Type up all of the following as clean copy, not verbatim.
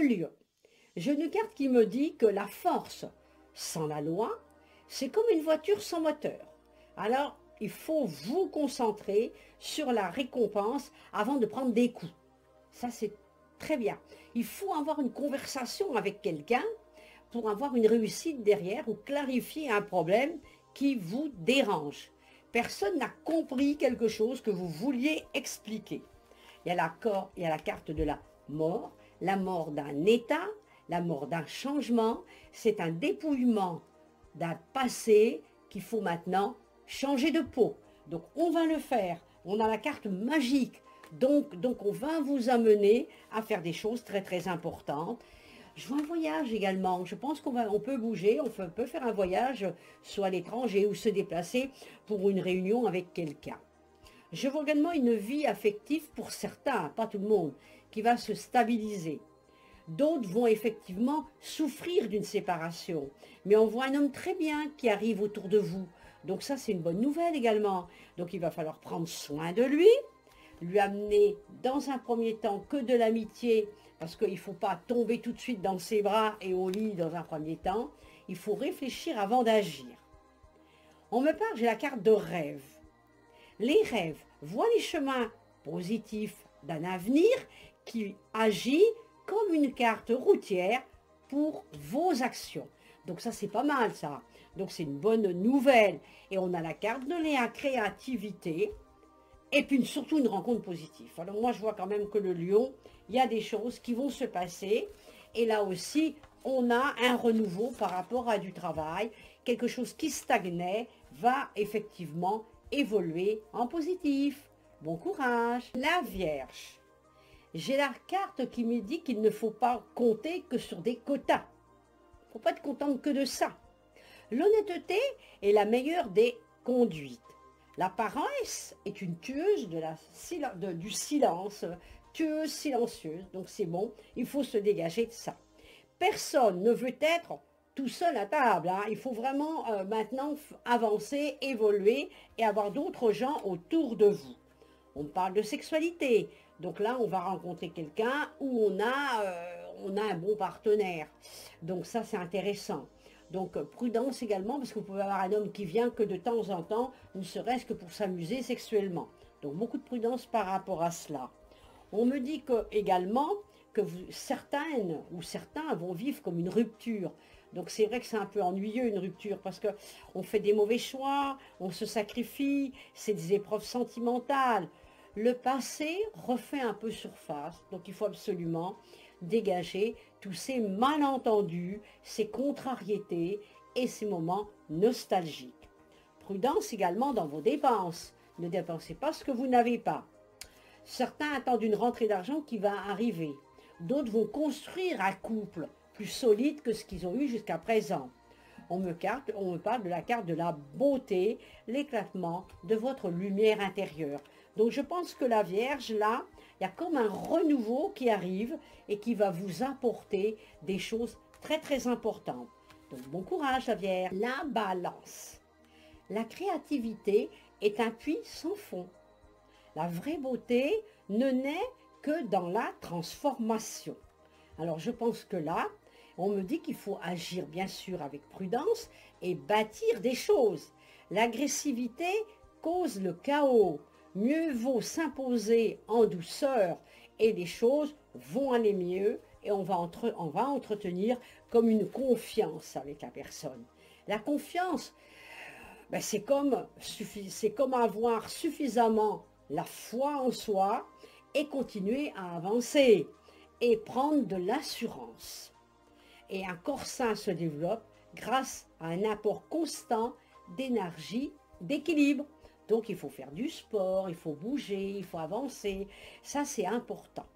Le lion. J'ai une carte qui me dit que la force sans la loi, c'est comme une voiture sans moteur. Alors, il faut vous concentrer sur la récompense avant de prendre des coups. Ça, c'est très bien. Il faut avoir une conversation avec quelqu'un pour avoir une réussite derrière ou clarifier un problème qui vous dérange. Personne n'a compris quelque chose que vous vouliez expliquer. Il y a la carte de la mort d'un état, la mort d'un changement. C'est un dépouillement d'un passé qu'il faut maintenant changer de peau. Donc on va le faire. On a la carte magique. Donc on va vous amener à faire des choses très très importantes. Je vois un voyage également. Je pense on peut bouger, peut faire un voyage, soit à l'étranger ou se déplacer pour une réunion avec quelqu'un. Je vois également une vie affective pour certains, pas tout le monde, qui va se stabiliser. D'autres vont effectivement souffrir d'une séparation. Mais on voit un homme très bien qui arrive autour de vous. Donc ça, c'est une bonne nouvelle également. Donc il va falloir prendre soin de lui amener dans un premier temps que de l'amitié, parce qu'il ne faut pas tomber tout de suite dans ses bras et au lit dans un premier temps. Il faut réfléchir avant d'agir. On me parle, j'ai la carte de rêve. Les rêves voient les chemins positifs d'un avenir qui agit comme une carte routière pour vos actions. Donc ça, c'est pas mal ça. Donc c'est une bonne nouvelle. Et on a la carte de la créativité. Et puis surtout une rencontre positive. Alors moi, je vois quand même que le lion, il y a des choses qui vont se passer. Et là aussi, on a un renouveau par rapport à du travail. Quelque chose qui stagnait va effectivement évoluer en positif. Bon courage. La Vierge. J'ai la carte qui me dit qu'il ne faut pas compter que sur des quotas. Il ne faut pas être content que de ça. L'honnêteté est la meilleure des conduites. La paresse est une tueuse du silence, tueuse silencieuse, donc c'est bon, il faut se dégager de ça. Personne ne veut être tout seul à table, hein. Il faut vraiment maintenant avancer, évoluer et avoir d'autres gens autour de vous. On parle de sexualité, donc là on va rencontrer quelqu'un où on a un bon partenaire, donc ça c'est intéressant. Donc prudence également, parce que vous pouvez avoir un homme qui vient que de temps en temps, ne serait-ce que pour s'amuser sexuellement. Donc beaucoup de prudence par rapport à cela. On me dit également que certaines ou certains vont vivre comme une rupture. Donc c'est vrai que c'est un peu ennuyeux une rupture, parce qu'on fait des mauvais choix, on se sacrifie, c'est des épreuves sentimentales. Le passé refait un peu surface, donc il faut absolument dégager tous ces malentendus, ces contrariétés et ces moments nostalgiques. Prudence également dans vos dépenses. Ne dépensez pas ce que vous n'avez pas. Certains attendent une rentrée d'argent qui va arriver. D'autres vont construire un couple plus solide que ce qu'ils ont eu jusqu'à présent. On me parle de la carte de la beauté, l'éclatement de votre lumière intérieure. Donc je pense que la Vierge, là, il y a comme un renouveau qui arrive et qui va vous apporter des choses très très importantes. Donc bon courage la Vierge. La Balance. La créativité est un puits sans fond. La vraie beauté ne naît que dans la transformation. Alors je pense que là, on me dit qu'il faut agir bien sûr avec prudence et bâtir des choses. L'agressivité cause le chaos. Mieux vaut s'imposer en douceur et les choses vont aller mieux et on va entretenir comme une confiance avec la personne. La confiance, ben c'est comme avoir suffisamment la foi en soi et continuer à avancer et prendre de l'assurance. Et un corps sain se développe grâce à un apport constant d'énergie, d'équilibre. Donc il faut faire du sport, il faut bouger, il faut avancer. Ça c'est important.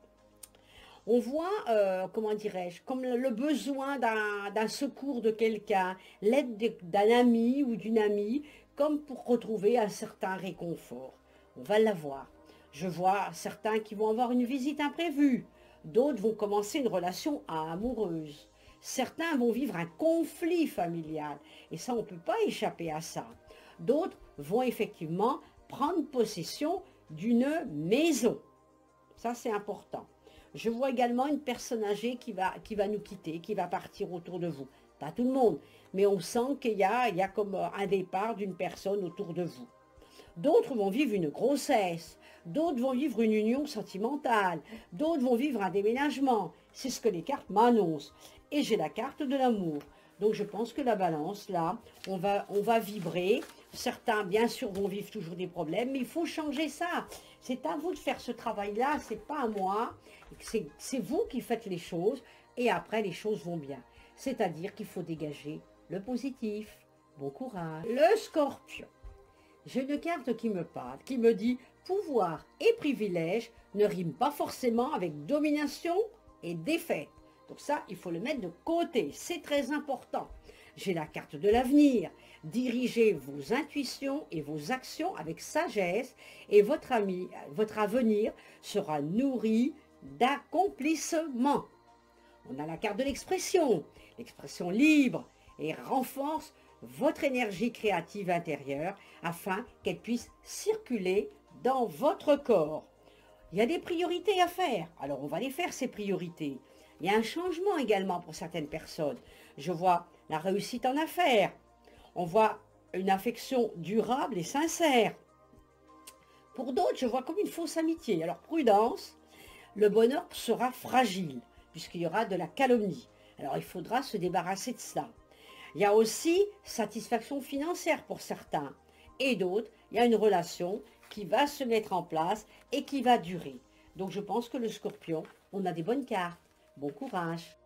On voit, comment dirais-je, comme le besoin d'un secours de quelqu'un, l'aide d'un ami ou d'une amie, comme pour retrouver un certain réconfort. On va l'avoir. Je vois certains qui vont avoir une visite imprévue. D'autres vont commencer une relation amoureuse. Certains vont vivre un conflit familial. Et ça, on ne peut pas échapper à ça. D'autres vont effectivement prendre possession d'une maison. Ça, c'est important. Je vois également une personne âgée qui va nous quitter, qui va partir autour de vous. Pas tout le monde, mais on sent qu'il y a comme un départ d'une personne autour de vous. D'autres vont vivre une grossesse, d'autres vont vivre une union sentimentale, d'autres vont vivre un déménagement. C'est ce que les cartes m'annoncent. Et j'ai la carte de l'amour. Donc je pense que la balance, là, on va vibrer. Certains, bien sûr, vont vivre toujours des problèmes, mais il faut changer ça. C'est à vous de faire ce travail-là, c'est pas à moi. C'est vous qui faites les choses, et après, les choses vont bien. C'est-à-dire qu'il faut dégager le positif. Bon courage. Le Scorpion. J'ai une carte qui me parle, qui me dit pouvoir et privilège ne riment pas forcément avec domination et défaite. Donc ça, il faut le mettre de côté, c'est très important. J'ai la carte de l'avenir. Dirigez vos intuitions et vos actions avec sagesse et votre avenir sera nourri d'accomplissement. On a la carte de l'expression libre et renforce votre énergie créative intérieure afin qu'elle puisse circuler dans votre corps. Il y a des priorités à faire, alors on va les faire ces priorités. Il y a un changement également pour certaines personnes. Je vois la réussite en affaires, on voit une affection durable et sincère. Pour d'autres, je vois comme une fausse amitié. Alors prudence, le bonheur sera fragile puisqu'il y aura de la calomnie. Alors il faudra se débarrasser de ça. Il y a aussi satisfaction financière pour certains. Et d'autres, il y a une relation qui va se mettre en place et qui va durer. Donc je pense que le Scorpion, on a des bonnes cartes. Bon courage!